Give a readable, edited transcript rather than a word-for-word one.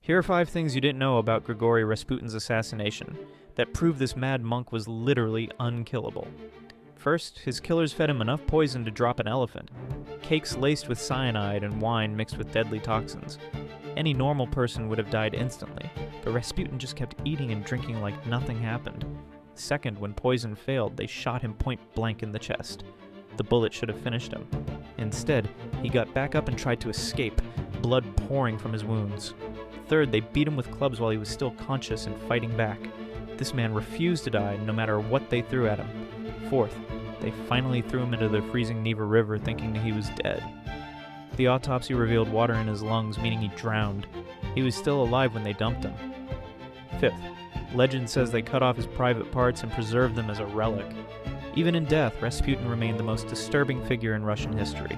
Here are 5 things you didn't know about Grigory Rasputin's assassination that prove this mad monk was literally unkillable. First, his killers fed him enough poison to drop an elephant. Cakes laced with cyanide and wine mixed with deadly toxins. Any normal person would have died instantly, but Rasputin just kept eating and drinking like nothing happened. Second, when poison failed, they shot him point blank in the chest. The bullet should have finished him. Instead, he got back up and tried to escape, blood pouring from his wounds. Third, they beat him with clubs while he was still conscious and fighting back. This man refused to die no matter what they threw at him. Fourth, they finally threw him into the freezing Neva River thinking he was dead. The autopsy revealed water in his lungs, meaning he drowned. He was still alive when they dumped him. Fifth, legend says they cut off his private parts and preserved them as a relic. Even in death, Rasputin remained the most disturbing figure in Russian history.